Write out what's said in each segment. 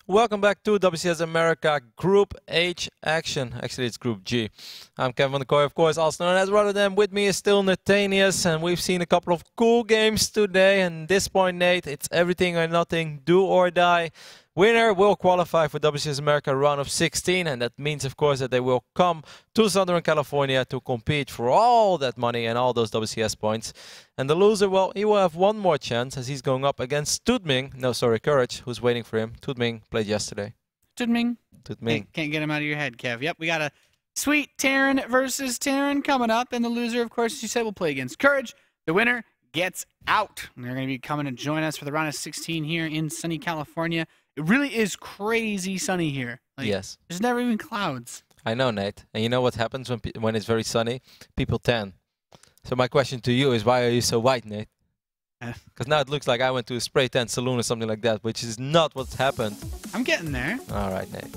Welcome back to WCS America Group H action. Actually, it's Group G. I'm Kevin van der Kooi, of course, also known as Ro32. With me is still Nathanius, and we've seen a couple of cool games today. And at this point, Nate, it's everything or nothing, do or die. Winner will qualify for WCS America round of 16, and that means, of course, that they will come to Southern California to compete for all that money and all those WCS points. And the loser, well, he will have one more chance as he's going up against Courage, who's waiting for him. Tudming played yesterday. Tudming. Tudming. Can't get him out of your head, Kev. Yep, we got a sweet Terran versus Terran coming up, and the loser, of course, as you said, will play against Courage. The winner gets out. And they're going to be coming to join us for the round of 16 here in sunny California. It really is crazy sunny here. Like, yes. There's never even clouds. I know, Nate. And you know what happens when it's very sunny? People tan. So my question to you is, why are you so white, Nate? Because now it looks like I went to a spray tan salon or something like that, which is not what's happened. I'm getting there. All right, Nate.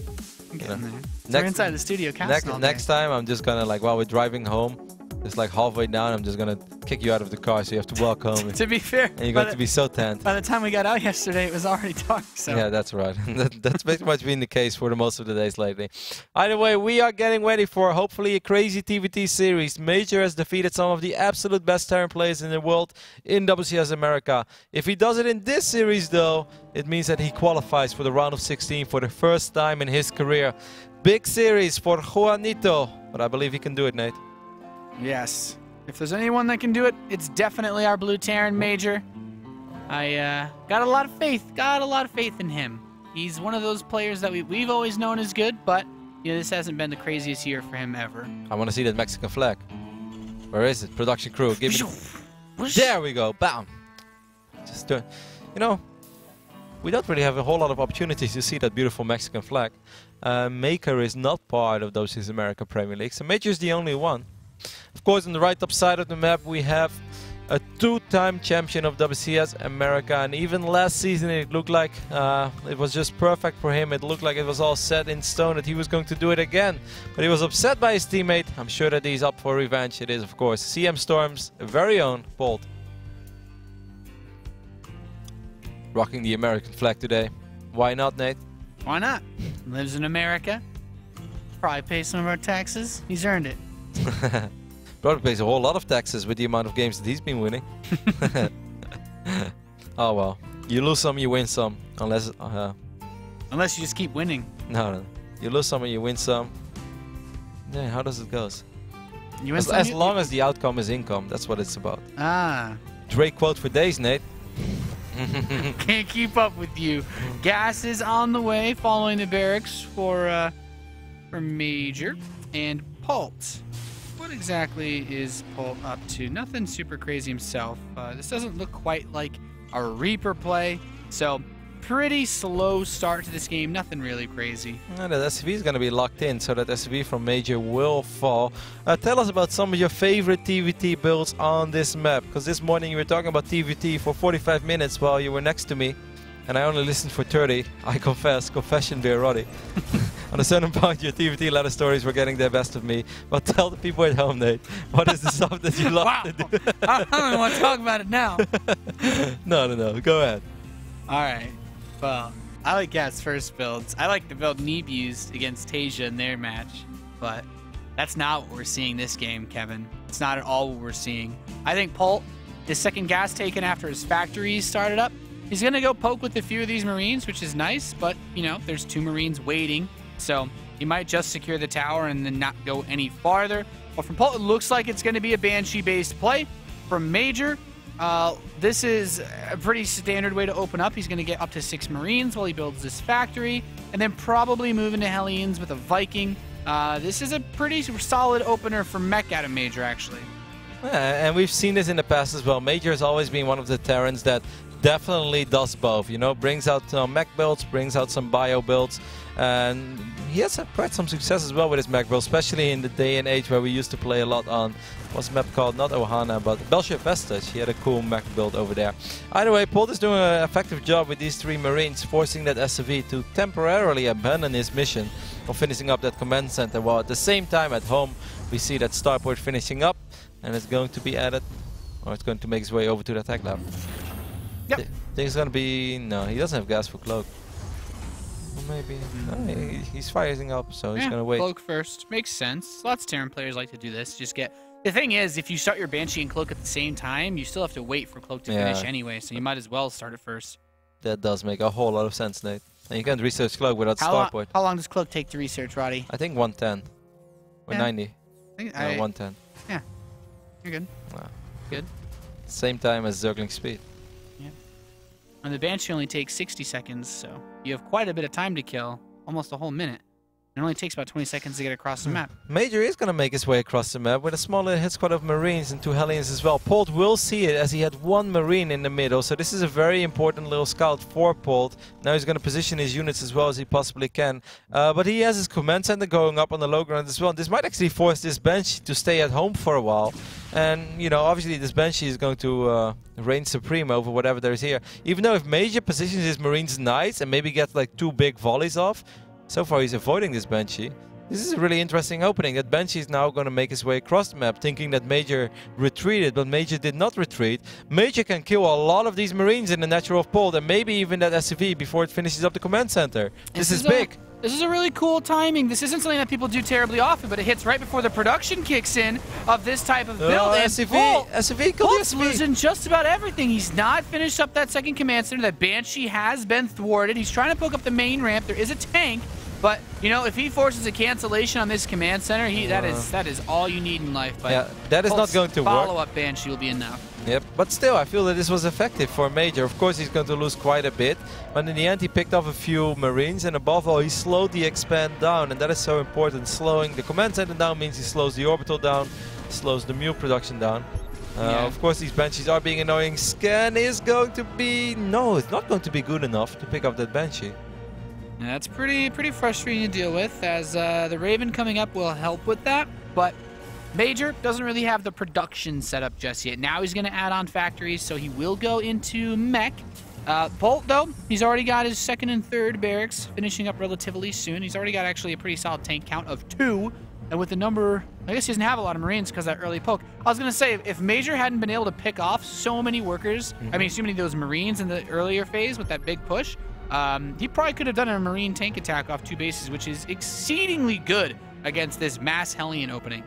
I'm getting there. We're inside the studio casting next time, I'm just going to, like, while we're driving home, it's like halfway down, I'm just going to kick you out of the car, so you have to walk home. To be fair. And you're going to be so tanned. By the time we got out yesterday, it was already dark. So. Yeah, that's right. That's pretty much been the case for the most of the days lately. Either way, we are getting ready for hopefully a crazy TVT series. MajOr has defeated some of the absolute best Terran players in the world in WCS America. If he does it in this series, though, it means that he qualifies for the round of 16 for the first time in his career. Big series for Juanito, but I believe he can do it, Nate. Yes. If there's anyone that can do it, it's definitely our blue Terran MajOr. I got a lot of faith in him. He's one of those players that we've always known as good, but you know, this hasn't been the craziest year for him ever. I want to see that Mexican flag. Where is it? Production crew, give me. There we go. Bam. Just you know, we don't really have a whole lot of opportunities to see that beautiful Mexican flag. Maker is not part of WCS America Premier League, so MajOr is the only one. Of course, on the right top side of the map, we have a two-time champion of WCS America, and even last season it looked like it was just perfect for him. It looked like it was all set in stone that he was going to do it again, but he was upset by his teammate. I'm sure that he's up for revenge. It is, of course, CM Storm's very own Polt. Rocking the American flag today. Why not, Nate? Why not? Lives in America. Probably pays some of our taxes. He's earned it. Probably pays a whole lot of taxes with the amount of games that he's been winning. Oh well, you lose some, you win some, unless you just keep winning. No, you lose some and you win some. Yeah, how does it go? You win as long as the outcome is income, that's what it's about. Ah. Drake quote for days, Nate. Can't keep up with you. Gas is on the way, following the barracks for MajOr and Polt. What exactly is Polt up to? Nothing super crazy himself. This doesn't look quite like a Reaper play, so pretty slow start to this game. Nothing really crazy. The SV is going to be locked in, so that SV from MajOr will fall. Tell us about some of your favorite TVT builds on this map, because this morning you were talking about TVT for 45 minutes while you were next to me, and I only listened for 30. I confess, confession be Roddy. On a certain point, your TVT ladder stories were getting the best of me. But tell the people at home, Nate, what is the stuff that you love to do? I don't even want to talk about it now. No. Go ahead. All right. Well, I like Gat's first builds. I like the build Neeb used against Tasia in their match. But that's not what we're seeing this game, Kevin. It's not at all what we're seeing. I think Polt, his second gas taken after his factories started up, he's going to go poke with a few of these Marines, which is nice. But, you know, there's 2 Marines waiting. So he might just secure the tower and then not go any farther. But from Polt, it looks like it's going to be a Banshee-based play. From MajOr, this is a pretty standard way to open up. He's going to get up to 6 Marines while he builds this factory, and then probably move into Hellions with a Viking. This is a pretty solid opener for mech out of MajOr, actually. Yeah, and we've seen this in the past as well. MajOr has always been one of the Terrans that definitely does both, you know, brings out mech builds, brings out some bio builds, and he has had quite some success as well with his mech build, especially in the day and age where we used to play a lot on, what's the map called, not Ohana, but Belshire Vestige. He had a cool mech build over there. Either way, Polt is doing an effective job with these 3 Marines, forcing that SV to temporarily abandon his mission of finishing up that command center, while at the same time at home we see that Starport finishing up, and it's going to be added, or it's going to make its way over to the attack lab. Yep. I think it's going to be... No, he doesn't have gas for cloak. Or maybe he's firing up, so he's gonna wait. Cloak first. Makes sense. Lots of Terran players like to do this. Just get... The thing is, if you start your Banshee and Cloak at the same time, you still have to wait for Cloak to finish anyway, so you might as well start it first. That does make a whole lot of sense, Nate. And you can't research Cloak without Starport. How long does Cloak take to research, Roddy? I think 110. Or 90. I think 110. Yeah. You're good. Wow. Good. Same time as Zergling speed. Yeah. And the Banshee only takes 60 seconds, so you have quite a bit of time to kill. Almost a whole minute. It only takes about 20 seconds to get across the map. MajOr is going to make his way across the map with a smaller hit squad of Marines and 2 Hellions as well. Polt will see it as he had 1 Marine in the middle, so this is a very important little scout for Polt. Now he's going to position his units as well as he possibly can. But he has his command center going up on the low ground as well. This might actually force this Banshee to stay at home for a while. And, you know, obviously this Banshee is going to reign supreme over whatever there is here. Even though if MajOr positions his Marines nice and maybe gets like 2 big volleys off, so far he's avoiding this Banshee. This is a really interesting opening. That Banshee is now going to make his way across the map, thinking that MajOr retreated, but MajOr did not retreat. MajOr can kill a lot of these Marines in the natural of Polt, and maybe even that SCV before it finishes up the command center. This is big. This is a really cool timing. This isn't something that people do terribly often, but it hits right before the production kicks in of this type of build. SCV Polt's losing just about everything. He's not finished up that second command center. That Banshee has been thwarted. He's trying to poke up the main ramp. There is a tank. But, you know, if he forces a cancellation on this command center, that is all you need in life. But yeah, that is not going to work. Follow-up Banshee will be enough. Yep, but still, I feel that this was effective for MajOr. Of course, he's going to lose quite a bit, but in the end, he picked off a few Marines, and above all, he slowed the expand down, and that is so important. Slowing the command center down means he slows the orbital down, slows the mule production down. Of course, these Banshees are being annoying. Scan is going to be... No, it's not going to be good enough to pick up that Banshee. Yeah, that's pretty frustrating to deal with, as the Raven coming up will help with that, but MajOr doesn't really have the production set up just yet. Now he's going to add on factories, so he will go into mech. Polt, though, he's already got his 2nd and 3rd barracks finishing up relatively soon. He's already got actually a pretty solid tank count of 2, and with the number... I guess he doesn't have a lot of Marines because of that early poke. I was going to say, if MajOr hadn't been able to pick off so many workers, I mean, so many of those Marines in the earlier phase with that big push, he probably could have done a Marine tank attack off 2 bases, which is exceedingly good against this mass Hellion opening.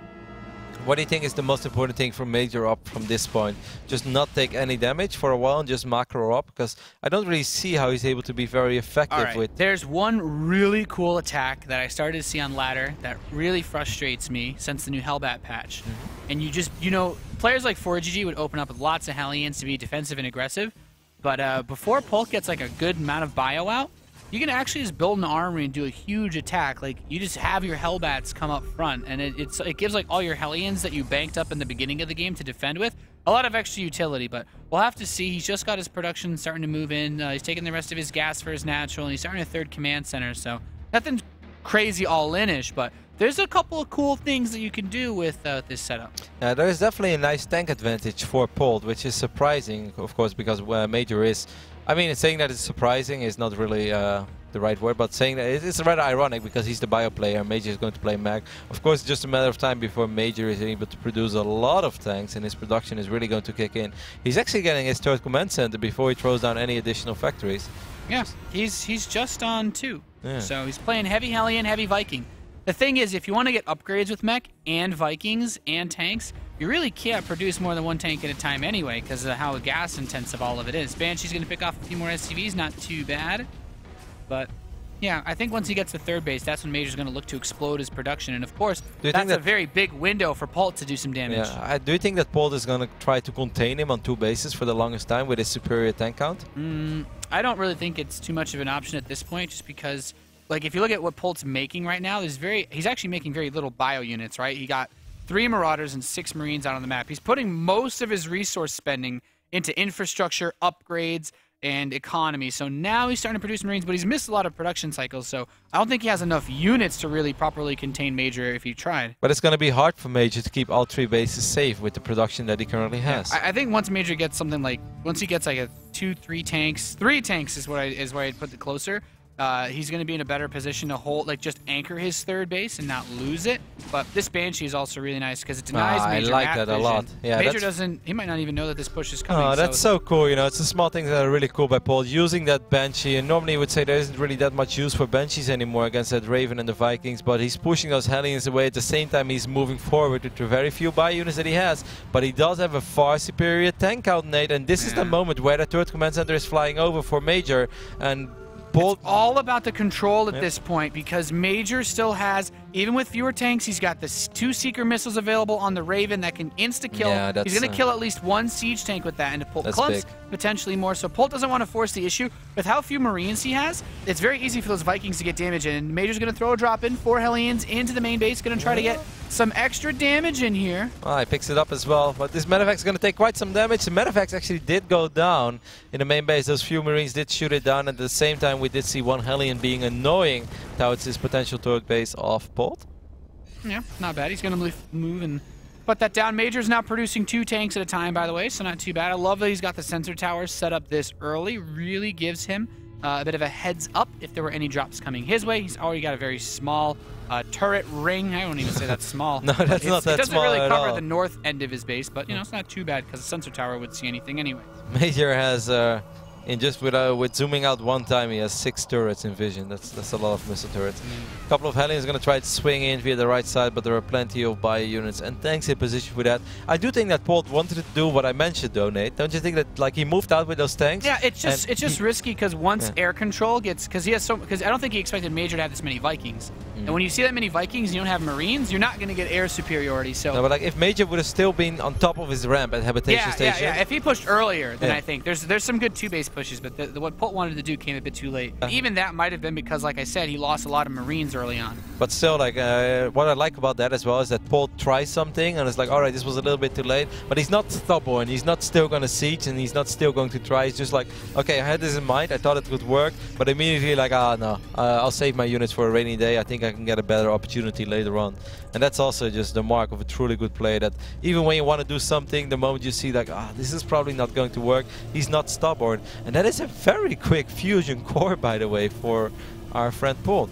What do you think is the most important thing for MajOr up from this point? Just not take any damage for a while and just macro up? Because I don't really see how he's able to be very effective with... There's one really cool attack that I started to see on ladder that really frustrates me since the new Hellbat patch. And you know, players like 4GG would open up with lots of Hellions to be defensive and aggressive. But before Polt gets like a good amount of bio out, you can actually just build an armory and do a huge attack. Like, you just have your Hellbats come up front, and it gives like all your Hellions that you banked up in the beginning of the game to defend with a lot of extra utility. But we'll have to see. He's just got his production starting to move in. He's taking the rest of his gas for his natural, and he's starting a 3rd command center. So nothing crazy all-in-ish, but there's a couple of cool things that you can do with this setup. Yeah, there is definitely a nice tank advantage for Polt, which is surprising, of course, because MajOr is... I mean, saying that it's surprising is not really the right word, but saying that it's rather ironic because he's the bio player. MajOr is going to play mech. Of course, it's just a matter of time before MajOr is able to produce a lot of tanks, and his production is really going to kick in. He's actually getting his 3rd command center before he throws down any additional factories. Yeah, he's just on 2. Yeah. So he's playing heavy Hellion, heavy Viking. The thing is, if you want to get upgrades with mech and Vikings and tanks, you really can't produce more than 1 tank at a time anyway because of how gas intensive all of it is. Banshee's going to pick off a few more SCVs, not too bad. But yeah, I think once he gets to 3rd base, that's when MajOr's going to look to explode his production. And of course, that's a very big window for Polt to do some damage. Yeah, do you think that Polt is going to try to contain him on 2 bases for the longest time with his superior tank count? I don't really think it's too much of an option at this point, just because... Like, if you look at what Polt's making right now, he's actually making very little bio units, right? He got 3 Marauders and 6 Marines out on the map. He's putting most of his resource spending into infrastructure, upgrades, and economy. So now he's starting to produce Marines, but he's missed a lot of production cycles, so I don't think he has enough units to really properly contain MajOr if he tried. But it's going to be hard for MajOr to keep all 3 bases safe with the production that he currently has. Yeah, I think once MajOr gets something like, once he gets like a 2-3 tanks, 3 tanks is where I'd put it closer. he's going to be in a better position to hold, like just anchor his third base and not lose it. But this Banshee is also really nice because it denies Major I like map that vision. a lot. Yeah, Major doesn't, he might not even know that this push is coming. Oh, that's so cool, you know, it's the small things that are really cool by Polt. Using that Banshee, and normally you would say there isn't really that much use for Banshees anymore against that Raven and the Vikings, but he's pushing those Hellions away. At the same time, he's moving forward with the very few buy units that he has, but he does have a far superior tank count, Nate, and this is the moment where the third command center is flying over for Major, and Polt. It's all about the control at this point, because Major still has, even with fewer tanks, he's got the 2 Seeker missiles available on the Raven that can insta-kill. Yeah, he's going to kill at least 1 siege tank with that, and Polt clumps potentially more. So Polt doesn't want to force the issue. With how few Marines he has, it's very easy for those Vikings to get damage in. And Major's going to throw a drop in, 4 Hellions into the main base, going to try to get some extra damage in here. Oh, he picks it up as well, but this Medevac is going to take quite some damage. The Medevacs actually did go down in the main base. Those few Marines did shoot it down. At the same time, we did see 1 Hellion being annoying towards his potential third base of Polt. Yeah, not bad. He's going to move and put that down. Major's now producing 2 tanks at a time, by the way, so not too bad. I love that he's got the sensor towers set up this early. Really gives him a bit of a heads up if there were any drops coming his way. He's already got a very small turret ring. I don't even say that's small. No, that's not that small. It doesn't really cover all. the north end of his base, but you know, it's not too bad because the sensor tower would see anything anyway. Major has in just with zooming out one time, he has 6 turrets in vision. That's a lot of missile turrets. A couple of Hellions going to try to swing in via the right side, but there are plenty of buy units and tanks in position for that. I do think that Polt wanted to do what I mentioned, though, Nate. Don't you think that like he moved out with those tanks? Yeah, it's just risky because once air control gets, because I don't think he expected Major to have this many Vikings. And when you see that many Vikings, and you don't have Marines, you're not going to get air superiority. So no, but like if Major would have still been on top of his ramp at Habitation Station. Yeah. If he pushed earlier, then I think there's some good 2 base pushes, but what Polt wanted to do came a bit too late. Even that might have been because, like I said, he lost a lot of Marines early on. But still, like what I like about that as well is that Polt tries something and it's like, all right, this was a little bit too late, but he's not stubborn. He's not still going to siege and he's not still going to try. He's just like, okay, I had this in mind. I thought it would work, but immediately like, no, I'll save my units for a rainy day. I think I can get a better opportunity later on. And that's also just the mark of a truly good player, that even when you want to do something, the moment you see like, this is probably not going to work, he's not stubborn. And that is a very quick fusion core, by the way, for our friend Polt.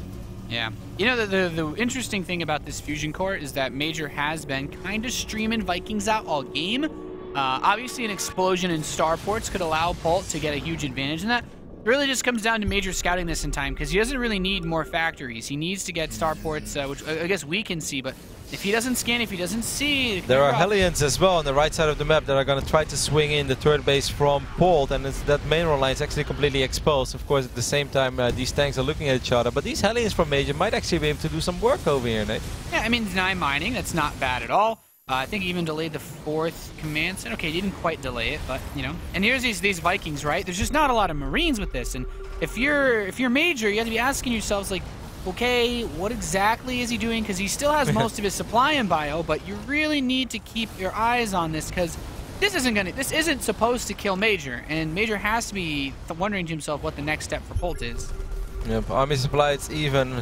Yeah. You know, the interesting thing about this fusion core is that Major has been kind of streaming Vikings out all game. Obviously, an explosion in starports could allow Polt to get a huge advantage in that. It really just comes down to Major scouting this in time, because he doesn't really need more factories. He needs to get starports, which I guess we can see, but if he doesn't scan, if he doesn't see... There are Hellions as well on the right side of the map that are going to try to swing in the third base from Polt, and that main road line is actually completely exposed. Of course, at the same time, these tanks are looking at each other, but these Hellions from Major might actually be able to do some work over here, Nate. Yeah, I mean, deny mining, that's not bad at all. I think he even delayed the 4th command center. Okay, he didn't quite delay it, but, you know. And here's these Vikings, right? There's just not a lot of Marines with this, and if you're Major, you have to be asking yourselves, like, okay, what exactly is he doing? Because he still has most of his supply in bio, but you really need to keep your eyes on this, because this isn't supposed to kill Major, and Major has to be wondering to himself what the next step for Polt is. Yep, army supply, it's even.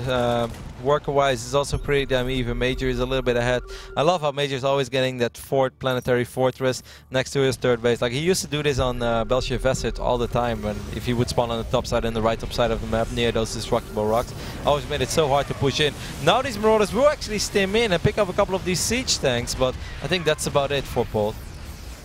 Worker-wise, it's also pretty damn even. Major is a little bit ahead. I love how Major is always getting that 4th planetary fortress next to his third base. Like, he used to do this on Belgian Vesset all the time, when if he would spawn on the top side and the right top side of the map near those destructible rocks. Always made it so hard to push in. Now these Marauders will actually stem in and pick up a couple of these siege tanks, but I think that's about it for Polt.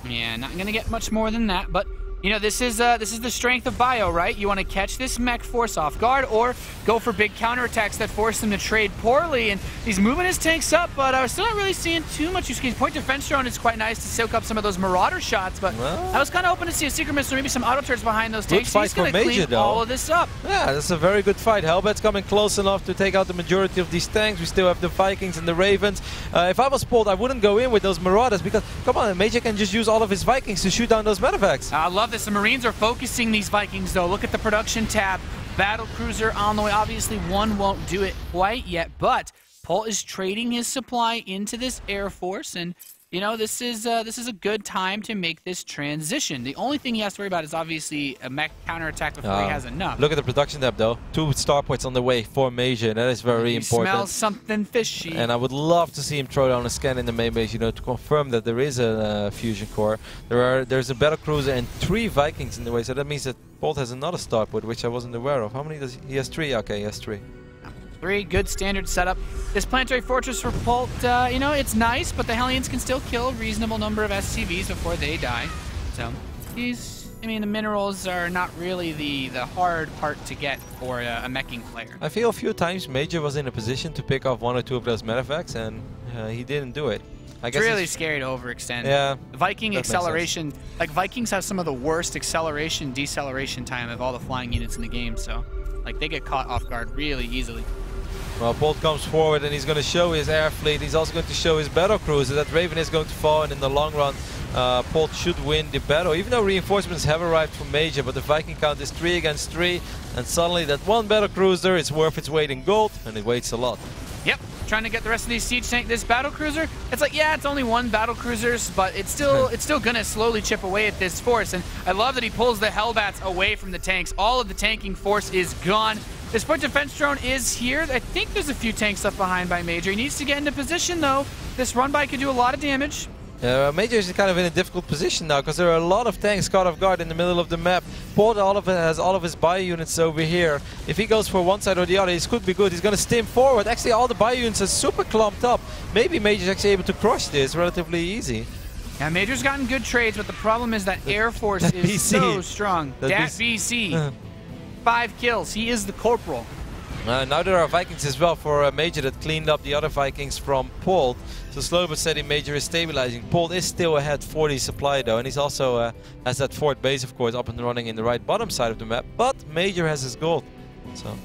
Yeah, not going to get much more than that, but... You know, this is the strength of bio, right? You want to catch this mech force off guard or go for big counterattacks that force them to trade poorly. And he's moving his tanks up, but I was still not really seeing too much use case. Point defense drone is quite nice to soak up some of those Marauder shots, but I was kind of hoping to see a secret missile or maybe some auto turrets behind those tanks. Good fight He's going to clean all of this up. Yeah, that's a very good fight. Hellbat's coming close enough to take out the majority of these tanks. We still have the Vikings and the Ravens. If I was Polt, I wouldn't go in with those Marauders because, come on, Major can just use all of his Vikings to shoot down those medevacs. I love this. The Marines are focusing these Vikings, though. Look at the production tab. Battle cruiser on the way. Obviously, one won't do it quite yet, but Polt is trading his supply into this Air Force, and you know, this is a good time to make this transition. The only thing he has to worry about is obviously a mech counterattack before he has enough. Look at the production tab, though. 2 starports on the way for Major. That is very important. Smells something fishy. And I would love to see him throw down a scan in the main base, you know, to confirm that there is a fusion core. There's a battle cruiser and 3 Vikings in the way, so that means that Polt has another starport, which I wasn't aware of. How many does he has? 3. Okay, he has 3. 3, good standard setup. This planetary fortress for Polt, you know, it's nice, but the Hellions can still kill a reasonable number of SCVs before they die. So I mean, the minerals are not really the hard part to get for a meching player. I feel a few times MajOr was in a position to pick off 1 or 2 of those medevacts, and he didn't do it. I guess it's really scary to overextend. Yeah. Viking acceleration, like Vikings have some of the worst acceleration, deceleration time of all the flying units in the game, so like they get caught off guard really easily. Well, Polt comes forward and he's going to show his air fleet. He's also going to show his battle cruiser. That Raven is going to fall, and in the long run, Polt should win the battle. Even though reinforcements have arrived from MajOr, but the Viking count is 3 against 3, and suddenly that 1 battle cruiser is worth its weight in gold, and it weighs a lot. Yep, trying to get the rest of these siege tank. This battle cruiser, it's like, yeah, it's only 1 battle cruiser, but it's still gonna slowly chip away at this force. And I love that he pulls the Hellbats away from the tanks. All of the tanking force is gone. This point defense drone is here. I think there's a few tanks left behind by MajOr. He needs to get into position though. This run by could do a lot of damage. MajOr is kind of in a difficult position now because there are a lot of tanks caught off guard in the middle of the map. Polt has all of his bio units over here. If he goes for one side or the other, this could be good. He's going to stim forward. Actually, all the bio units are super clumped up. Maybe MajOr is actually able to crush this relatively easy. Yeah, MajOr's gotten good trades, but the problem is that Air Force is so strong. That BC. 5 kills. He is the corporal. Now there are Vikings as well for MajOr that cleaned up the other Vikings from Polt. So slow but steady, MajOr is stabilizing. Polt is still ahead 40 supply though, and he's also has that fort base, of course, up and running in the right bottom side of the map. But MajOr has his gold. So.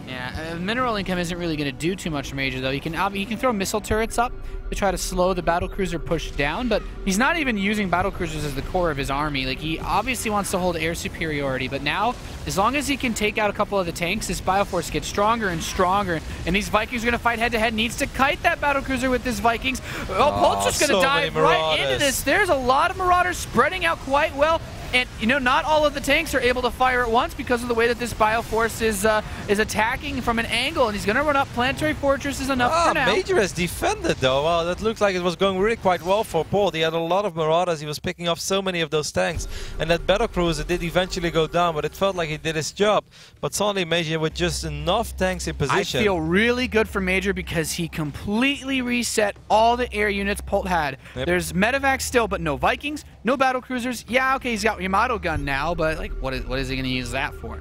Yeah, mineral income isn't really going to do too much for MajOr though. He can throw missile turrets up to try to slow the battlecruiser push down, but he's not even using battlecruisers as the core of his army. Like, he obviously wants to hold air superiority, but now, as long as he can take out a couple of the tanks, this bioforce gets stronger and stronger, and these Vikings are going to fight head-to-head. Needs to kite that battlecruiser with this Vikings. Oh, Polt's just going to dive right into this. There's a lot of Marauders spreading out quite well. And, you know, not all of the tanks are able to fire at once because of the way that this Bioforce is attacking from an angle, and he's going to run up. Planetary Fortress is enough for now. MajOr has defended, though. Well, that looked like it was going really quite well for Polt. He had a lot of Marauders. He was picking off so many of those tanks. And that battlecruiser did eventually go down, but it felt like he did his job. But suddenly, MajOr with just enough tanks in position. I feel really good for MajOr because he completely reset all the air units Polt had. Yep. There's medevacs still, but no Vikings, no battlecruisers. Yeah, okay, he's got Yamato gun now, but like, what is he going to use that for?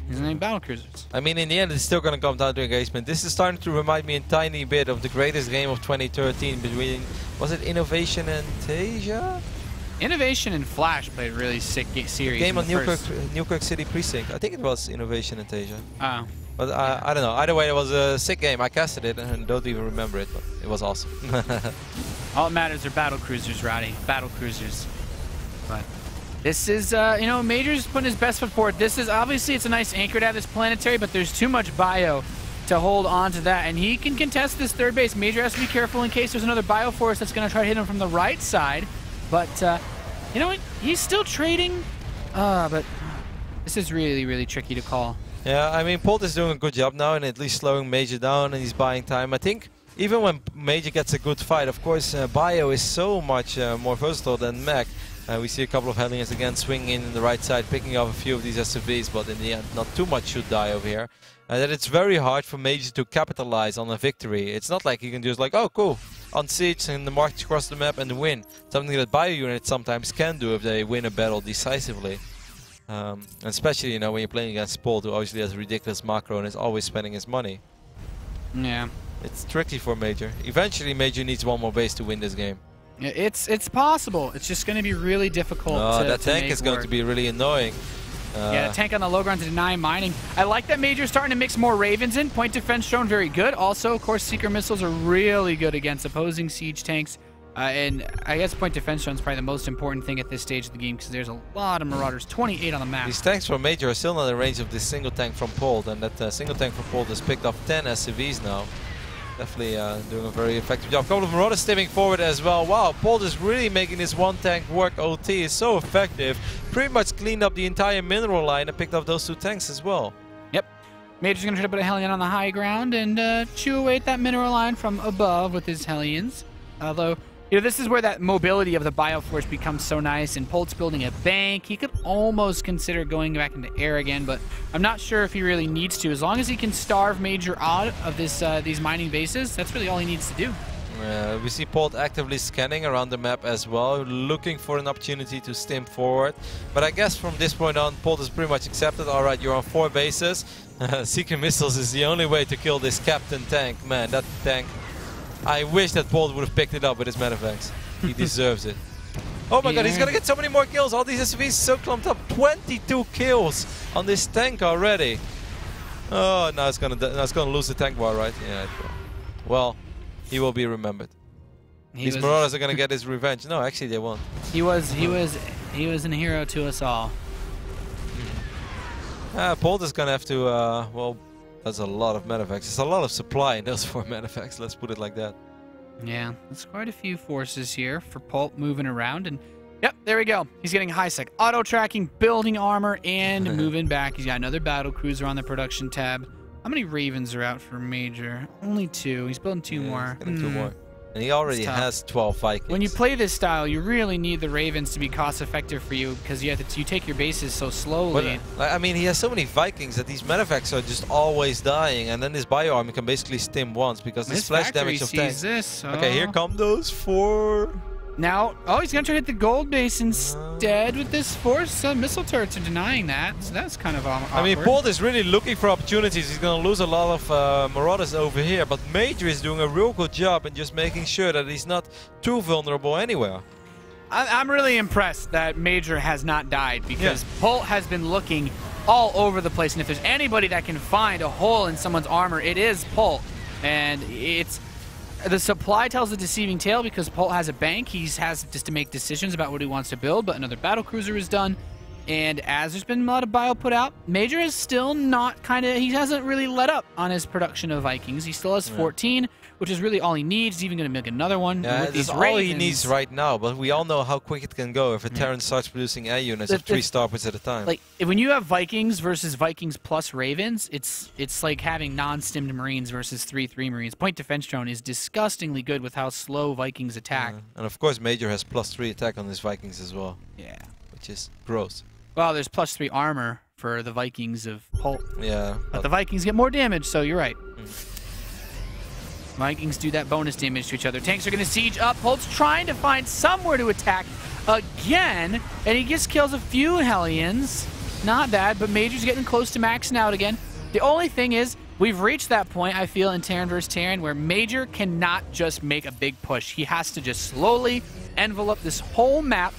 He's any battlecruisers. I mean, in the end, it's still going to come down to engagement. This is starting to remind me a tiny bit of the greatest game of 2013 between, was it Innovation and Tasia? Innovation and Flash played a really sick series. Game on Newkirk City Precinct. I think it was Innovation and Tasia. Oh. But I don't know. Either way, it was a sick game. I casted it and don't even remember it, but it was awesome. All that matters are battlecruisers, Roddy. Battlecruisers. But this is, you know, MajOr's putting his best foot forward. This is, obviously, it's a nice anchor to have this planetary, but there's too much bio to hold on to that. And he can contest this third base. MajOr has to be careful in case there's another Bioforce that's going to try to hit him from the right side. But, you know what? He's still trading. But this is really, really tricky to call. Yeah, I mean, Polt is doing a good job now and at least slowing MajOr down, and he's buying time. I think even when MajOr gets a good fight, of course, bio is so much more versatile than mech. We see a couple of Hellions again swinging in the right side, picking off a few of these SCVs, but in the end, not too much should die over here. That it's very hard for MajOr to capitalize on a victory. It's not like you can just like, oh, cool, on siege and march across the map and win. Something that bio units sometimes can do if they win a battle decisively. And especially, you know, when you're playing against Polt, who obviously has a ridiculous macro and is always spending his money. Yeah. It's tricky for MajOr. Eventually, MajOr needs one more base to win this game. It's possible. It's just going to be really difficult that tank is going to be really annoying. Yeah, the tank on the low ground to deny mining. I like that MajOr's starting to mix more Ravens in. Point defense drone, very good. Also, of course, seeker missiles are really good against opposing siege tanks. And I guess point defense drone is probably the most important thing at this stage of the game because there's a lot of Marauders, 28 on the map. These tanks from MajOr are still not in range of this single tank from Polt, and that single tank from Polt has picked up 10 SCVs now. Definitely doing a very effective job. A couple of Marauders stimming forward as well. Wow, Polt is really making this one tank work. OT is so effective. Pretty much cleaned up the entire mineral line and picked up those 2 tanks as well. Yep. MajOr's going to try to put a Hellion on the high ground and chew away at that mineral line from above with his Hellions. Although You know, this is where that mobility of the Bioforce becomes so nice, and Polt's building a bank. He could almost consider going back into air again, but I'm not sure if he really needs to. As long as he can starve MajOr out of this these mining bases, that's really all he needs to do. We see Polt actively scanning around the map as well, looking for an opportunity to stim forward. But I guess from this point on, Polt has pretty much accepted, alright, you're on 4 bases. Seeker missiles is the only way to kill this captain tank. Man, that tank... I wish that Polt would have picked it up with his Medivacs. He deserves it. Oh my god, he's gonna get so many more kills. All these SCVs so clumped up. 22 kills on this tank already. Oh, now it's gonna lose the tank bar, right? Yeah, it will. Well, he will be remembered. These Marauders are gonna get his revenge. No, actually they won't. He was a hero to us all. Polt is gonna have to well, that's a lot of Medivacs. There's a lot of supply in those 4 Medivacs, let's put it like that. Yeah, there's quite a few forces here for Polt moving around, and yep, there we go. He's getting high sec, auto tracking, building armor, and moving back. He's got another battle cruiser on the production tab. How many Ravens are out for MajOr? Only 2. He's building 2 more. He's getting 2 more. And he already has 12 Vikings. When you play this style, you really need the Ravens to be cost effective for you, because you take your bases so slowly. But, I mean, he has so many Vikings that these Medivacs are just always dying, and then this bio army can basically stim once because this flash damage of tanks. Okay, here come those 4. Now, oh, he's gonna try to hit the gold base instead with this force. Missile turrets are denying that, so that's kind of awkward. I mean, Polt is really looking for opportunities. He's gonna lose a lot of Marauders over here, but MajOr is doing a real good job in just making sure that he's not too vulnerable anywhere. I'm really impressed that MajOr has not died, because Polt has been looking all over the place, and if there's anybody that can find a hole in someone's armor, it is Polt. And the supply tells a deceiving tale, because Polt has a bank. He has just to make decisions about what he wants to build, but another battlecruiser is done. And as there's been a lot of bio put out, MajOr is still not he hasn't really let up on his production of Vikings. He still has 14, which is really all he needs. He's even going to make another one with these Ravens. All he needs right now, but we all know how quick it can go if a Terran starts producing air units of 3 starports at a time. Like, when you have Vikings versus Vikings plus Ravens, it's like having non-stimmed Marines versus 3-3 Marines. Point defense drone is disgustingly good with how slow Vikings attack. And of course, MajOr has +3 attack on his Vikings as well. Yeah. Which is gross. Well, there's +3 armor for the Vikings of Polt. Yeah. But the Vikings get more damage, so you're right. Vikings do that bonus damage to each other. Tanks are going to siege up. Polt's trying to find somewhere to attack again, and he just kills a few Hellions. Not bad, but MajOr's getting close to maxing out again. The only thing is, we've reached that point, I feel, in Terran vs. Terran, where MajOr cannot just make a big push. He has to just slowly envelop this whole map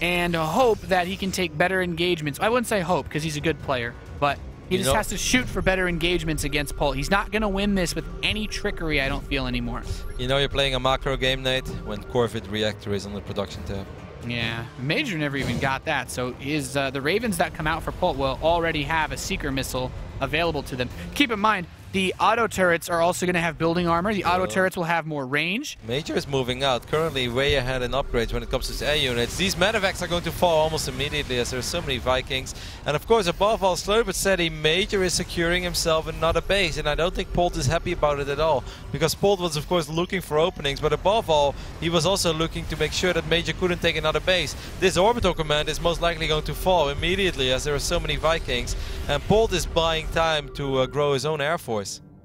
and hope that he can take better engagements. I wouldn't say hope, because he's a good player, but he just has to shoot for better engagements against Polt. He's not going to win this with any trickery, I don't feel, anymore. You know you're playing a macro game, Nate, when Corvid Reactor is on the production tab. Yeah, MajOr never even got that, so the Ravens that come out for Polt will already have a Seeker missile available to them. Keep in mind, the auto turrets are also going to have building armor. The auto turrets will have more range. MajOr is moving out, currently way ahead in upgrades when it comes to his air units. These Medivacs are going to fall almost immediately as there are so many Vikings. And of course, above all, slowly but steady, MajOr is securing himself another base. And I don't think Polt is happy about it at all, because Polt was of course looking for openings, but above all, he was also looking to make sure that MajOr couldn't take another base. This orbital command is most likely going to fall immediately as there are so many Vikings. And Polt is buying time to grow his own air force.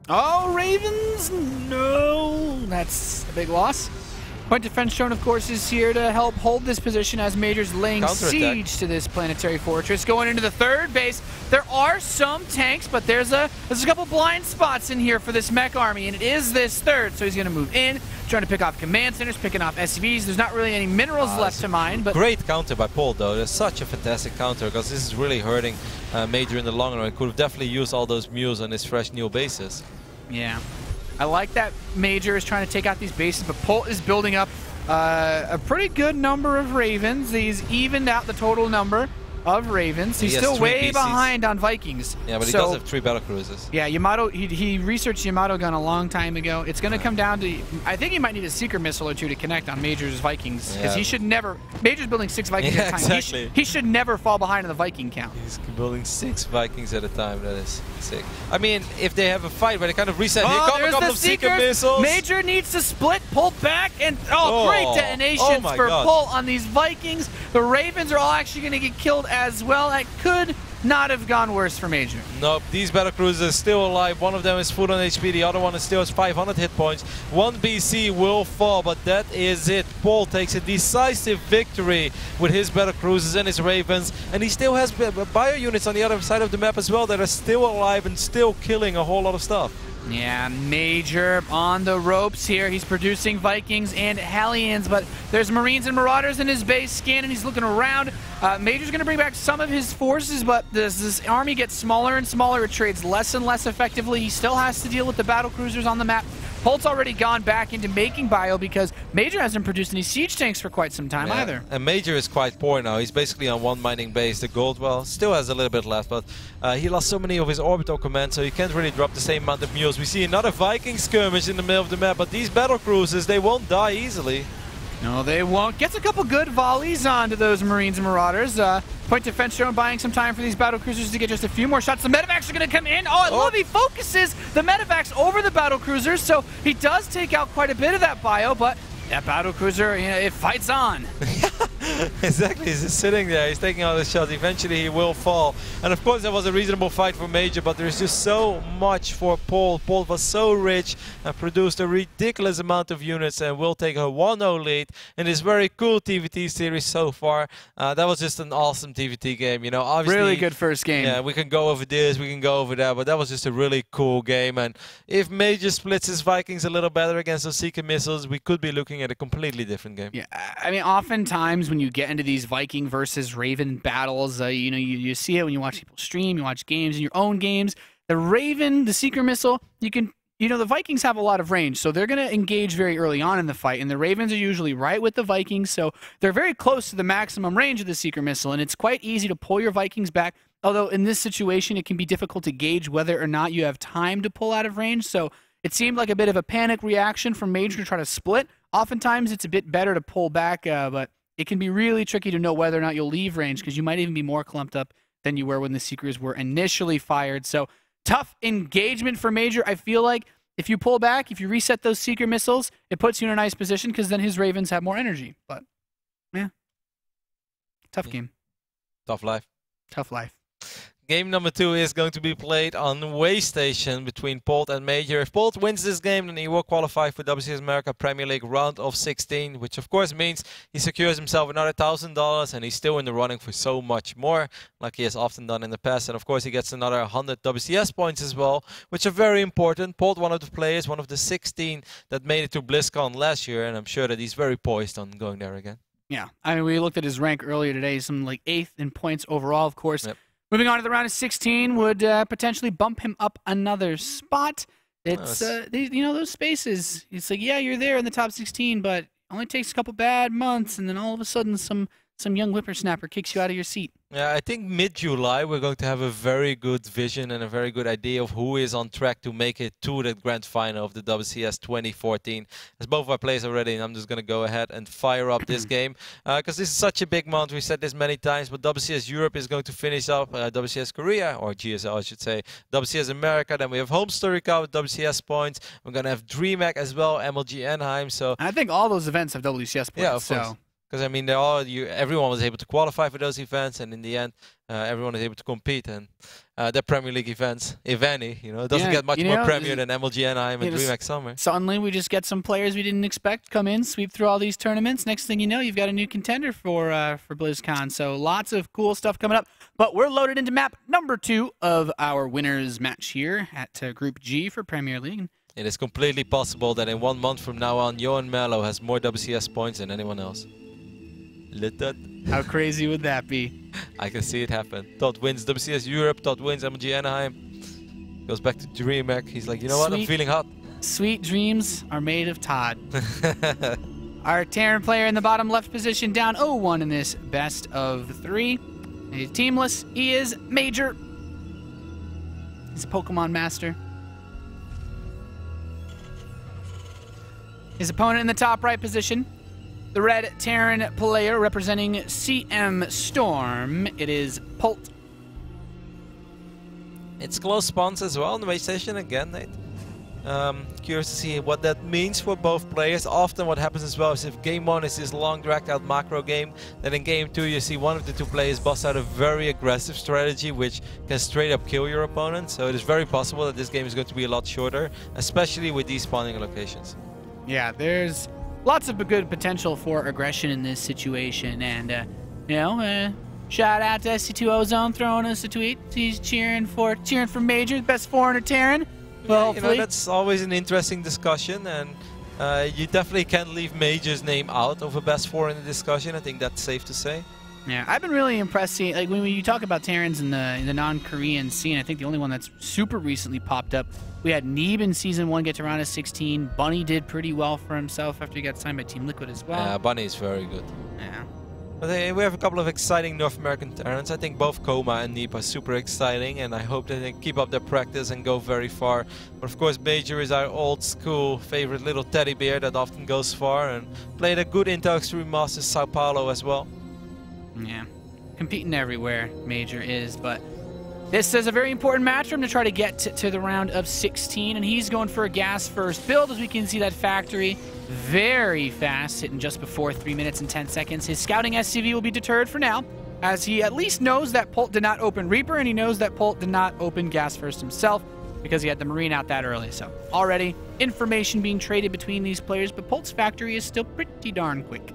Oh, Ravens! No! That's a big loss. Point defense drone, of course, is here to help hold this position as MajOr's laying siege to this planetary fortress. Going into the 3rd base, there are some tanks, but there's a couple blind spots in here for this mech army, and it is this 3rd, so he's going to move in, trying to pick off command centers, picking off SCVs. There's not really any minerals left to mine, but great counter by Polt, though. There's such a fantastic counter, because this is really hurting MajOr in the long run. Could have definitely used all those mules on his fresh new bases. Yeah. I like that MajOr is trying to take out these bases, but Polt is building up a pretty good number of Ravens. He's evened out the total number. of Ravens. He's still way behind on Vikings. Yeah, but he does have 3 battlecruisers. Yeah, Yamato, he researched Yamato gun a long time ago. It's going to come down to, I think he might need a seeker missile or 2 to connect on Major's Vikings. Because he should never, Major's building 6 Vikings at a time. Exactly. He should never fall behind on the Viking count. He's building 6 Vikings at a time. That is sick. I mean, if they have a fight where they kind of reset, here come a couple of seeker missiles. Major needs to split, Polt back, and great detonations for Polt on these Vikings. The Ravens are all actually going to get killed as well. That could not have gone worse for Major. Nope, these battlecruisers are still alive. One of them is full on HP, the other one is still has 500 hit points. 1 BC will fall, but that is it. Polt takes a decisive victory with his battlecruisers and his Ravens, and he still has bio units on the other side of the map as well that are still alive and still killing a whole lot of stuff. Yeah, Major on the ropes here. He's producing Vikings and Hellions, but there's Marines and Marauders in his base scanning. He's looking around. Major's going to bring back some of his forces, but this army gets smaller and smaller. It trades less and less effectively. He still has to deal with the battlecruisers on the map. Polt's already gone back into making bio because Major hasn't produced any siege tanks for quite some time either. And Major is quite poor now. He's basically on 1 mining base. The gold, well, still has a little bit left, but he lost so many of his orbital commands, so he can't really drop the same amount of mules. We see another Viking skirmish in the middle of the map, but these battlecruisers, they won't die easily. No, they won't. Gets a couple good volleys onto those Marines and Marauders. Point defense drone buying some time for these battlecruisers to get just a few more shots. The medevacs are going to come in. I love he focuses the medevacs over the battlecruisers, so he does take out quite a bit of that bio, but that battlecruiser, it fights on. Exactly, he's just sitting there, he's taking all the shots. Eventually he will fall. And of course that was a reasonable fight for Major, but there's just so much for Polt. Polt was so rich and produced a ridiculous amount of units and will take a 1-0 lead in this very cool TVT series so far. That was just an awesome TVT game, you know. Obviously, really good first game. Yeah, we can go over this, we can go over that, but that was just a really cool game. And if Major splits his Vikings a little better against those seeker missiles, we could be looking at a completely different game. Yeah, I mean, oftentimes when you get into these Viking versus Raven battles, you know, you see it when you watch people stream, you watch games in your own games. The Raven, the seeker missile, you know, the Vikings have a lot of range, so they're going to engage very early on in the fight, and the Ravens are usually right with the Vikings, so they're very close to the maximum range of the seeker missile, and it's quite easy to pull your Vikings back, although in this situation it can be difficult to gauge whether or not you have time to pull out of range, so it seemed like a bit of a panic reaction from Major to try to split. Oftentimes it's a bit better to pull back, but it can be really tricky to know whether or not you'll leave range because you might even be more clumped up than you were when the Seekers were initially fired. So tough engagement for Major. I feel like if you pull back, if you reset those Seeker missiles, it puts you in a nice position because then his Ravens have more energy. But, yeah, tough game. Tough life. Tough life. Game number 2 is going to be played on Waystation between Polt and Major. If Polt wins this game, then he will qualify for WCS America Premier League round of 16, which of course means he secures himself another $1,000 and he's still in the running for so much more, like he has often done in the past. And of course he gets another 100 WCS points as well, which are very important. Polt, one of the players, one of the 16 that made it to BlizzCon last year, and I'm sure that he's very poised on going there again. Yeah, I mean, we looked at his rank earlier today, some like 8th in points overall, of course. Yep. Moving on to the round of 16 would potentially bump him up another spot. It's, you know, those spaces. It's like, yeah, you're there in the top 16, but it only takes a couple bad months, and then all of a sudden some young whippersnapper kicks you out of your seat. Yeah, I think mid-July we're going to have a very good vision and a very good idea of who is on track to make it to the grand final of the WCS 2014. As both of our players are ready, and I'm just going to go ahead and fire up this game. Because this is such a big month, we said this many times, but WCS Europe is going to finish up WCS Korea, or GSL I should say, WCS America, then we have Home Story Cup with WCS points, we're going to have DreamHack as well, MLG Anaheim. So I think all those events have WCS points. Yeah, of course. Because I mean, everyone was able to qualify for those events, and in the end, everyone is able to compete. And the Premier League events, if any, you know, it doesn't get much more premier than MLG Anaheim and DreamHack Summer. Suddenly, we just get some players we didn't expect come in, sweep through all these tournaments. Next thing you know, you've got a new contender for BlizzCon. So lots of cool stuff coming up. But we're loaded into map number 2 of our winners match here at Group G for Premier League. It is completely possible that in 1 month from now on, Johan Mello has more WCS points than anyone else. How crazy would that be? I can see it happen. Todd wins WCS Europe, Todd wins MLG Anaheim. Goes back to DreamHack. He's like, you know what, I'm feeling hot. Sweet dreams are made of Todd. Our Terran player in the bottom left position down 0-1 in this best of 3. He's teamless. He is MajOr. He's a Pokemon master. His opponent in the top right position, the red Terran player representing CM Storm. It is Polt. It's close spawns as well in the base station again, Nate. Curious to see what that means for both players. Often what happens as well is if game 1 is this long dragged out macro game, then in game 2 you see one of the two players bust out a very aggressive strategy which can straight up kill your opponent. So it is very possible that this game is going to be a lot shorter, especially with these spawning locations. Yeah, there's lots of good potential for aggression in this situation, and you know, shout out to SC2 Ozone throwing us a tweet. He's cheering for MajOr, the best foreigner Terran. Well, yeah, you know, that's always an interesting discussion, and you definitely can't leave MajOr's name out of a best foreigner discussion. I think that's safe to say. Yeah, I've been really impressed seeing, like, when you talk about Terrans in the non-Korean scene, I think the only one that's super recently popped up, we had Neeb in Season 1 get to round of 16. Bunny did pretty well for himself after he got signed by Team Liquid as well. Yeah, Bunny is very good. Yeah. But we have a couple of exciting North American Terrans. I think both Coma and Neeb are super exciting, and I hope that they keep up their practice and go very far. But of course, MajOr is our old school favorite little teddy bear that often goes far, and played a good Intel Extreme Masters Sao Paulo as well. Yeah, competing everywhere, MajOr is, but this is a very important match for him to try to get to the round of 16, and he's going for a gas first build. As we can see, that factory very fast, hitting just before 3 minutes and 10 seconds. His scouting SCV will be deterred for now, as he at least knows that Polt did not open Reaper, and he knows that Polt did not open gas first himself because he had the Marine out that early. So already information being traded between these players, but Polt's factory is still pretty darn quick.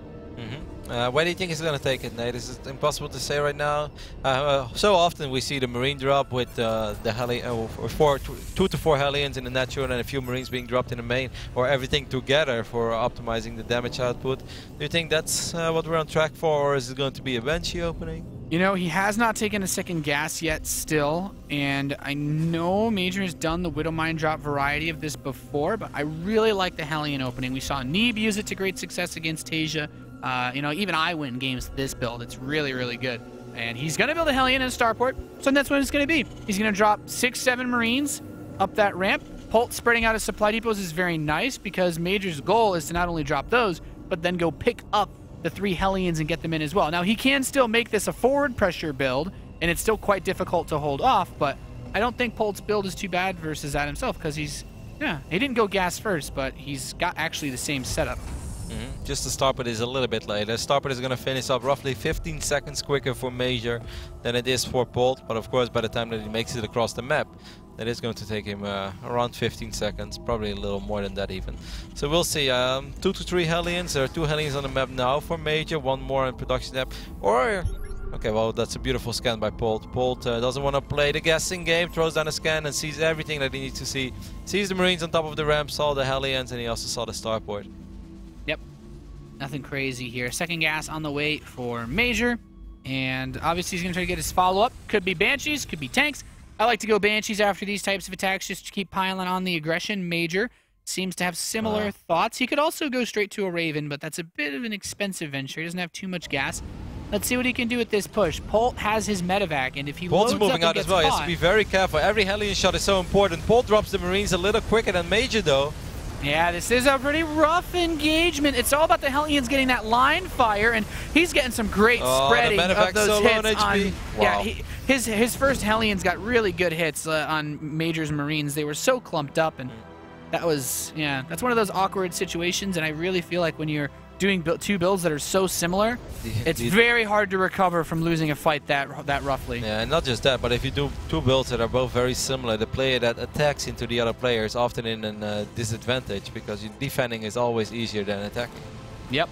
Where do you think he's going to take it, Nate? Is it impossible to say right now? So often we see the Marine drop with the heli, 2 to 4 Hellions in the natural and a few Marines being dropped in the main, or everything together for optimizing the damage output. Do you think that's what we're on track for, or is it going to be a Banshee opening? You know, he has not taken a second gas yet still, and I know MajOr has done the Widowmine drop variety of this before, but I really like the Hellion opening. We saw Neeb use it to great success against Tasia. You know, even I win games with this build. It's really, really good. And he's going to build a Hellion and a Starport, so that's what it's going to be. He's going to drop 6-7 Marines up that ramp. Polt spreading out his supply depots is very nice because MajOr's goal is to not only drop those, but then go pick up the 3 Hellions and get them in as well. Now, he can still make this a forward pressure build, and it's still quite difficult to hold off, but I don't think Polt's build is too bad versus that himself because he's, yeah, he didn't go gas first, but he's got actually the same setup. Just the Starport is a little bit later. Starport is going to finish up roughly 15 seconds quicker for MajOr than it is for Polt. But of course, by the time that he makes it across the map, that is going to take him around 15 seconds, probably a little more than that even. So we'll see. 2 to 3 Hellions. There are 2 Hellions on the map now for MajOr, 1 more in production map. Or, okay, well, that's a beautiful scan by Polt. Polt doesn't want to play the guessing game, throws down a scan and sees everything that he needs to see. Sees the Marines on top of the ramp, saw the Hellions, and he also saw the Starport. Yep. Nothing crazy here. Second gas on the way for MajOr. And obviously he's going to try to get his follow-up. Could be Banshees, could be tanks. I like to go Banshees after these types of attacks just to keep piling on the aggression. MajOr seems to have similar thoughts. He could also go straight to a Raven, but that's a bit of an expensive venture. He doesn't have too much gas. Let's see what he can do with this push. Polt has his medevac, and if he Polt's loads moving up out and as well. gets He has to be very careful. Every Hellion shot is so important. Polt drops the Marines a little quicker than MajOr, though. Yeah, this is a pretty rough engagement. It's all about the Hellions getting that line fire, and he's getting some great spreading of those hits on. Wow. Yeah, his first Hellions got really good hits on MajOr's Marines. They were so clumped up, and that was, yeah, that's one of those awkward situations. And I really feel like when you're doing 2 builds that are so similar, it's very hard to recover from losing a fight that roughly. Yeah, and not just that, but if you do 2 builds that are both very similar, the player that attacks into the other player is often in a disadvantage because defending is always easier than attacking. Yep.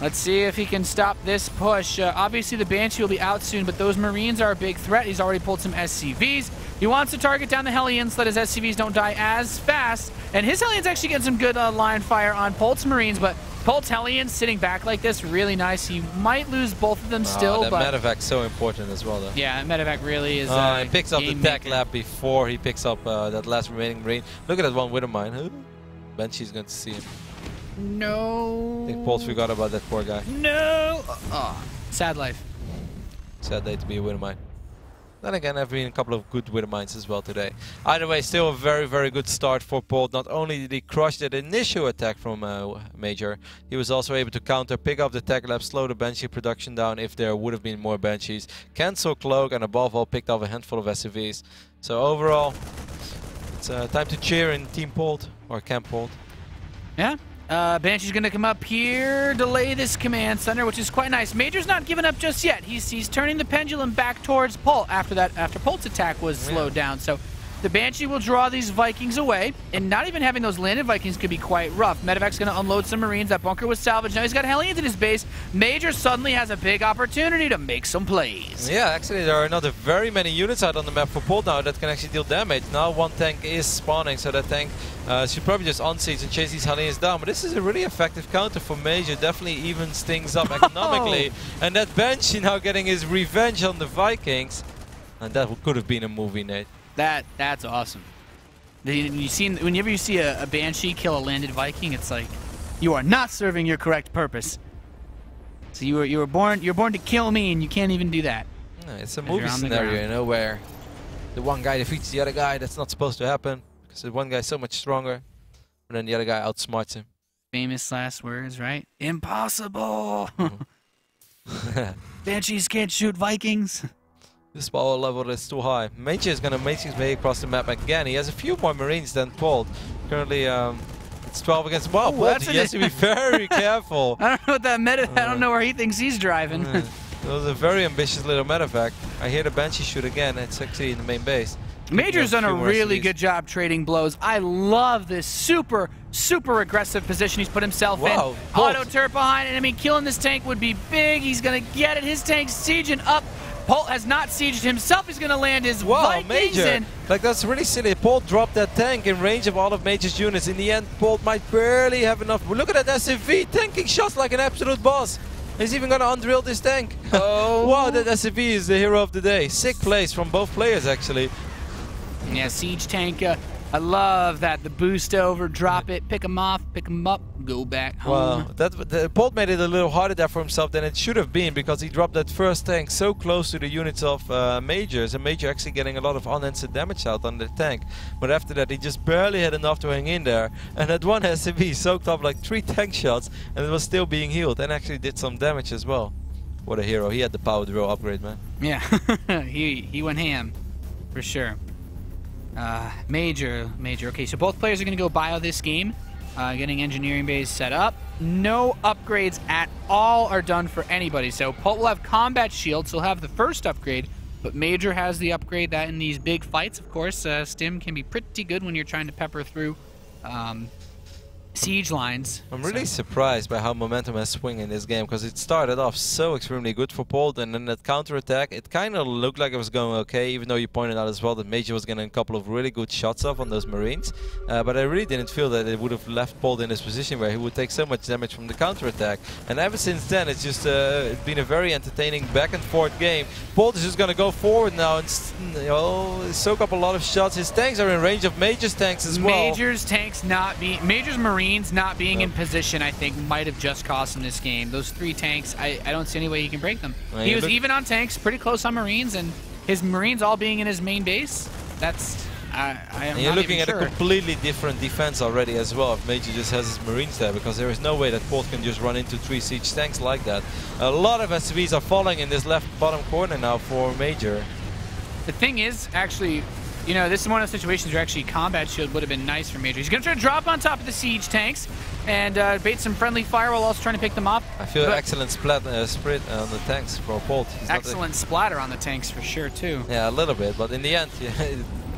Let's see if he can stop this push. Obviously, the Banshee will be out soon, but those Marines are a big threat. He's already pulled some SCVs. He wants to target down the Hellions so that his SCVs don't die as fast. And his Hellions actually get some good line fire on Polt's Marines, but Polt's Hellions sitting back like this, really nice. He might lose both of them still, that but medevac's so important as well, though. yeah, medevac really is. He picks up the tech lab before he picks up that last remaining Marine. Look at that one Widowmine. Banshee's going to see him. No. I think Polt forgot about that poor guy. No. Oh, sad life. Sad day to be a winner mine. Then again, I've been a couple of good winner mines as well today. Either way, still a very, very good start for Polt. Not only did he crush that initial attack from MajOr, he was also able to counter, pick up the tech lab, slow the Banshee production down if there would have been more Banshees, cancel Cloak, and above all, picked up a handful of SCVs. So overall, it's time to cheer in Team Polt, or Camp Polt. Yeah. Banshee's gonna come up here, delay this command center, which is quite nice. MajOr's not giving up just yet. He's turning the pendulum back towards Polt after Polt's attack was slowed down. So the Banshee will draw these Vikings away, and not even having those landed Vikings could be quite rough. Medevac's gonna unload some Marines. That bunker was salvaged. Now he's got Hellions in his base. MajOr suddenly has a big opportunity to make some plays. Yeah, actually there are not very many units out on the map for Polt now that can actually deal damage. Now one tank is spawning, so that tank should probably just unsiege and chase these Hellions down. But this is a really effective counter for MajOr. Definitely evens things up economically. And that Banshee now getting his revenge on the Vikings. And that could have been a movie, Nate. That's awesome. Whenever you see a Banshee kill a landed Viking, it's like you are not serving your correct purpose. So you're born to kill me, and you can't even do that. Yeah, it's a movie scenario, you know, where the one guy defeats the other guy. That's not supposed to happen because the one guy's so much stronger, and then the other guy outsmarts him. Famous last words, right? Impossible. Banshees can't shoot Vikings. This power level is too high. MajOr is going to make his way across the map again. He has a few more Marines than Polt. Currently, it's 12 against... Wow, Polt, he has to be very careful. I don't know what that I don't know where he thinks he's driving. It was a very ambitious little medevac. I hear the Banshee shoot again. It's actually in the main base. MajOr's done a really good job trading blows. I love this super aggressive position he's put himself in. Auto turret behind enemy. Killing this tank would be big. He's going to get it. His tank's sieging up. Polt has not sieged himself. He's going to land his Vikings in. Like, that's really silly. Polt dropped that tank in range of all of MajOr's units. In the end, Polt might barely have enough. Look at that SCV tanking shots like an absolute boss. He's even going to undrill this tank. Oh. Wow, that SCV is the hero of the day. Sick plays from both players, actually. Yeah, siege tank. I love that. The boost over, drop it, pick him off, pick him up, go back home. Wow, Polt made it a little harder there for himself than it should have been because he dropped that first tank so close to the units of MajOr's, and MajOr actually getting a lot of unanswered damage out on the tank. But after that, he just barely had enough to hang in there. And that one SCV soaked up like 3 tank shots, and it was still being healed, and actually did some damage as well. What a hero. He had the power drill upgrade, man. Yeah, he went ham, for sure. MajOr. Okay, so both players are going to go bio this game, getting engineering bays set up. No upgrades at all are done for anybody. So Polt will have combat shields. He'll have the first upgrade, but MajOr has the upgrade that in these big fights, of course, Stim can be pretty good when you're trying to pepper through siege lines. I'm really surprised by how momentum has swung in this game because it started off so extremely good for Polt, and then that counterattack, it kind of looked like it was going okay, even though you pointed out as well that MajOr was getting a couple of really good shots off on those Marines. But I really didn't feel that it would have left Polt in this position where he would take so much damage from the counterattack. And ever since then, it's just been a very entertaining back and forth game. Polt is just going to go forward now and soak up a lot of shots. His tanks are in range of MajOr's tanks as well. MajOr's Marines not being in position, I think, might have just cost him this game. Those 3 tanks, I don't see any way he can break them. He was even on tanks, pretty close on Marines, and his Marines all being in his main base, that's... And you're looking at a completely different defense already as well if MajOr just has his Marines there, because there is no way that Polt can just run into 3 siege tanks like that. A lot of SCVs are falling in this left bottom corner now for MajOr. The thing is, actually, you know, this is one of the situations where actually combat shield would have been nice for MajOr. He's going to try to drop on top of the siege tanks and bait some friendly fire while also trying to pick them off. I feel excellent split on the tanks for Polt. Excellent splatter on the tanks for sure too. Yeah, a little bit, but in the end,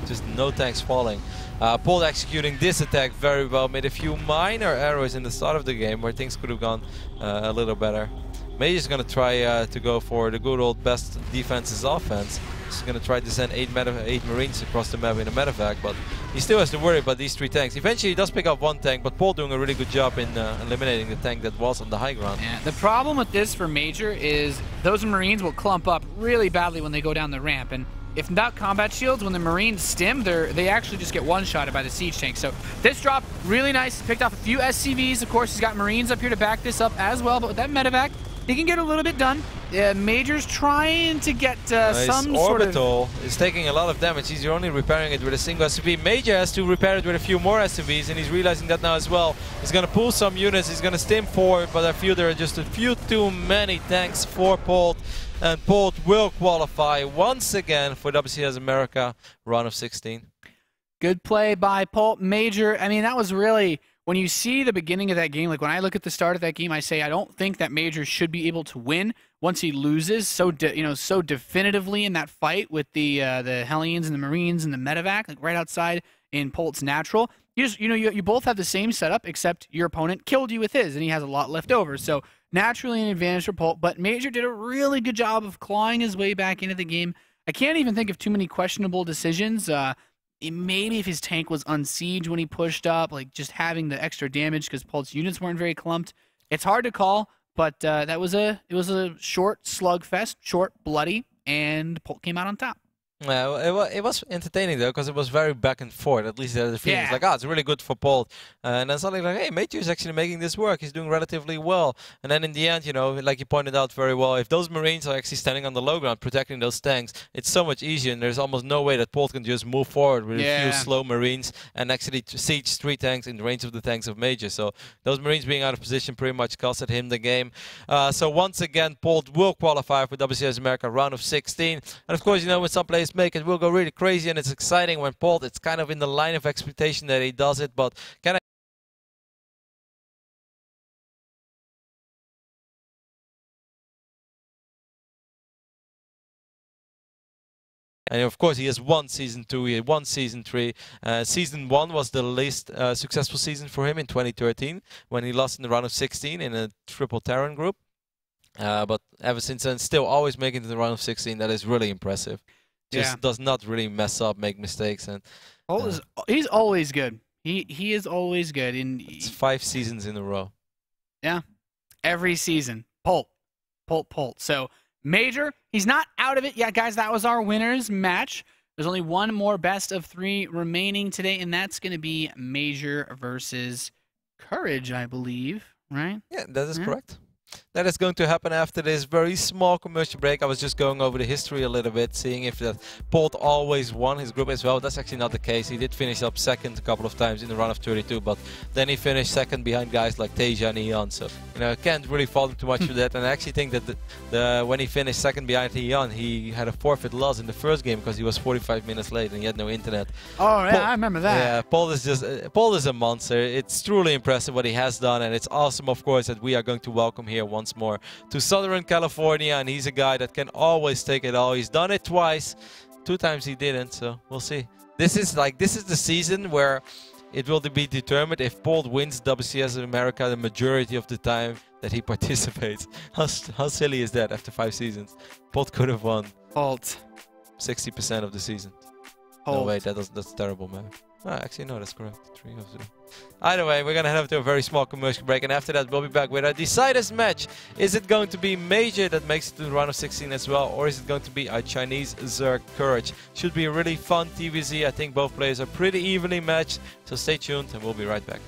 just no tanks falling. Polt executing this attack very well, made a few minor errors in the start of the game where things could have gone a little better. MajOr's going to try to go for the good old best defense is offense. He's going to try to send 8 Marines across the map in a medevac, but he still has to worry about these 3 tanks. Eventually he does pick up 1 tank, but Polt doing a really good job in eliminating the tank that was on the high ground. Yeah, the problem with this for MajOr is those Marines will clump up really badly when they go down the ramp, and if not combat shields, when the Marines stim, they actually just get one-shotted by the siege tank. So this drop, really nice. Picked off a few SCVs. Of course, he's got Marines up here to back this up as well, but with that medevac, He can get a little bit done. Major's trying to get some sort of... Orbital is taking a lot of damage. He's only repairing it with a single SUV. Major has to repair it with a few more SUVs, and he's realizing that now as well. He's going to pull some units. He's going to stim forward, but I feel there are just a few too many tanks for Polt. And Polt will qualify once again for WCS America round of 16. Good play by Polt. Major, I mean, that was really... When you see the beginning of that game, like when I look at the start of that game, I say I don't think that Major should be able to win once he loses so definitively in that fight with the Hellions and the Marines and the medevac, like right outside in Polt's natural. You both have the same setup, except your opponent killed you with his, and he has a lot left over. So naturally an advantage for Polt, but Major did a really good job of clawing his way back into the game. I can't even think of too many questionable decisions. Maybe if his tank was unsieged when he pushed up, like just having the extra damage because Polt's units weren't very clumped. It's hard to call, but it was a short slugfest, short, bloody, and Polt came out on top. Yeah, it was entertaining though, because it was very back and forth. At least the feeling was like, it's really good for Polt. And then suddenly like, hey, Major is actually making this work. He's doing relatively well. And then in the end, like you pointed out very well, if those Marines are actually standing on the low ground protecting those tanks, it's so much easier. And there's almost no way that Polt can just move forward with a few slow Marines and actually siege 3 tanks in the range of the tanks of Major. So those Marines being out of position pretty much costed him the game. So once again, Polt will qualify for WCS America round of 16. And of course, when some players make it, will go really crazy, and it's exciting when Polt, it's kind of in the line of expectation that he does it, but can I... And of course, he has won Season 2, he won Season 3. Season 1 was the least successful season for him in 2013, when he lost in the round of 16 in a triple Terran group. But ever since then, still always making it to the round of 16. That is really impressive. Just does not really mess up, make mistakes, and he's always good. He is always good. It's 5 seasons in a row. Yeah, every season. Polt. So Major, he's not out of it yet, guys. That was our winners match. There's only one more best of 3 remaining today, and that's going to be Major versus Courage, I believe. Right? Yeah, that is correct. That is going to happen after this very small commercial break. I was just going over the history a little bit, seeing if that Polt always won his group as well. That's actually not the case. He did finish up second a couple of times in the round of 32, but then he finished second behind guys like Tasia and Eon. So, can't really fault him too much for that. And I actually think that when he finished second behind Eon, he had a forfeit loss in the first game because he was 45 minutes late and he had no internet. Oh, yeah, I remember that. Yeah, Polt is a monster. It's truly impressive what he has done, and it's awesome, of course, that we are going to welcome here once more to Southern California, and he's a guy that can always take it all. He's done it twice. 2 times he didn't, so we'll see. This is the season where it will be determined if Polt wins WCS America the majority of the time that he participates. How silly is that after 5 seasons? Polt could have won Polt 60% of the season. Polt. No, wait, that's terrible, man. Actually, no, that's correct. 3 of 0. Either way, we're going to head over to a very small commercial break, and after that, we'll be back with our Decisive match. Is it going to be Major that makes it to the round of 16 as well, or is it going to be our Chinese Zerg Courage? Should be a really fun TVZ. I think both players are pretty evenly matched, so stay tuned, and we'll be right back.